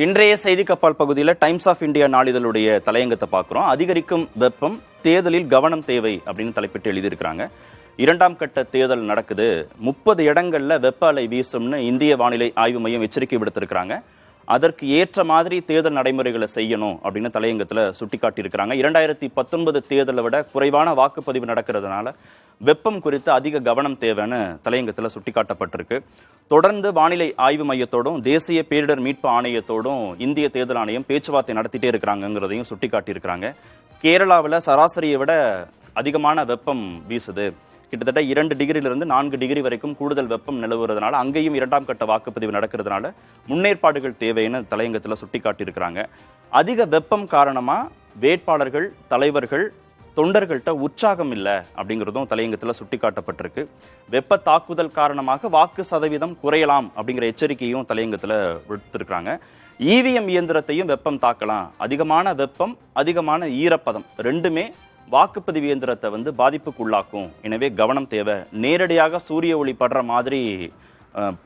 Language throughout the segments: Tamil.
இன்றைய செய்தி கப்பால் பகுதியில் டைம்ஸ் ஆஃப் இந்தியா நாளிதழுடைய தலையங்கத்தை பார்க்குறோம். அதிகரிக்கும் வெப்பம், தேர்தலில் கவனம் தேவை அப்படின்னு தலைப்பிட்டு எழுதியிருக்கிறாங்க. 2ஆம் கட்ட தேர்தல் நடக்குது, 30 இடங்கள்ல வெப்ப அலை வீசும்னு இந்திய வானிலை ஆய்வு மையம் எச்சரிக்கை விடுத்திருக்கிறாங்க. அதற்கு ஏற்ற மாதிரி தேர்தல் நடைமுறைகளை செய்யணும் அப்படின்னு தலையங்கத்தில் சுட்டிக்காட்டியிருக்கிறாங்க. 2019 தேர்தலை விட குறைவான வாக்குப்பதிவு நடக்கிறதுனால வெப்பம் குறித்து அதிக கவனம் தேவைன்னு தலையங்கத்தில் சுட்டிக்காட்டப்பட்டிருக்கு. தொடர்ந்து வானிலை ஆய்வு மையத்தோடும் தேசிய பேரிடர் மீட்பு ஆணையத்தோடும் இந்திய தேர்தல் ஆணையம் பேச்சுவார்த்தை நடத்திட்டே இருக்கிறாங்கிறதையும் சுட்டிக்காட்டியிருக்கிறாங்க. கேரளாவில் சராசரியை விட அதிகமான வெப்பம் வீசுது. கிட்டத்தட்ட 2 டிகிரியிலிருந்து 4 டிகிரி வரைக்கும் கூடுதல் வெப்பம் நிலவுறதுனால அங்கேயும் 2ஆம் கட்ட வாக்குப்பதிவு நடக்கிறதுனால முன்னேற்பாடுகள் தேவைன்னு தலையங்கத்தில் சுட்டிக்காட்டியிருக்கிறாங்க. அதிக வெப்பம் காரணமா வேட்பாளர்கள், தலைவர்கள், தொண்டர்கள்ட்ட உற்சாகம் இல்லை அப்படிங்கிறதும் தலையங்கத்தில் சுட்டிக்காட்டப்பட்டிருக்கு. வெப்ப தாக்குதல் காரணமாக வாக்கு சதவீதம் குறையலாம் அப்படிங்கிற எச்சரிக்கையும் தலையங்கத்தில் விடுத்திருக்கிறாங்க. இவிஎம் இயந்திரத்தையும் வெப்பம் தாக்கலாம். அதிகமான வெப்பம், அதிகமான ஈரப்பதம் ரெண்டுமே வாக்குப்பதிவு இயந்திரத்தை பாதிப்புக்கு உள்ளாக்கும். எனவே கவனம் தேவை. நேரடியாக சூரிய ஒளி படுற மாதிரி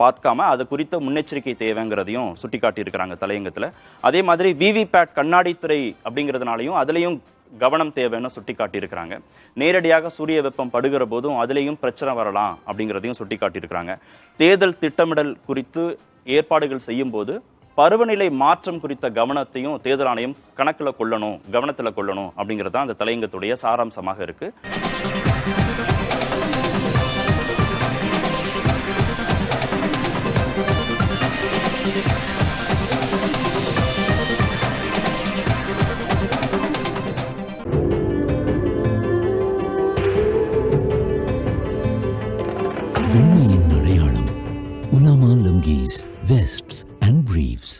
பார்க்காம அது குறித்த முன்னெச்சரிக்கை தேவைங்கிறதையும் சுட்டிக்காட்டியிருக்கிறாங்க தலையங்கத்தில். அதே மாதிரி விவிபேட் கண்ணாடி திரை அப்படிங்கிறதுனாலையும் அதுலேயும் கவனம் தேவைன்னு சுட்டிக்காட்டியிருக்கிறாங்க. நேரடியாக சூரிய வெப்பம் படுகிற போதும் அதுலேயும் பிரச்சனை வரலாம் அப்படிங்கிறதையும் சுட்டிக்காட்டியிருக்கிறாங்க. தேர்தல் திட்டமிடல் குறித்து ஏற்பாடுகள் செய்யும் போது பருவநிலை மாற்றம் குறித்த கவனத்தையும் தேர்தல் ஆணையம் கவனத்தில் கொள்ளணும் அப்படிங்கிறது தான் அந்த தலையங்கத்துடைய சாராம்சமாக இருக்கு. வெண்மையின் அடையாளம் உலாமா லுங்கீஸ், வெஸ்ட்ஸ் அண்ட் பிரீவ்ஸ்.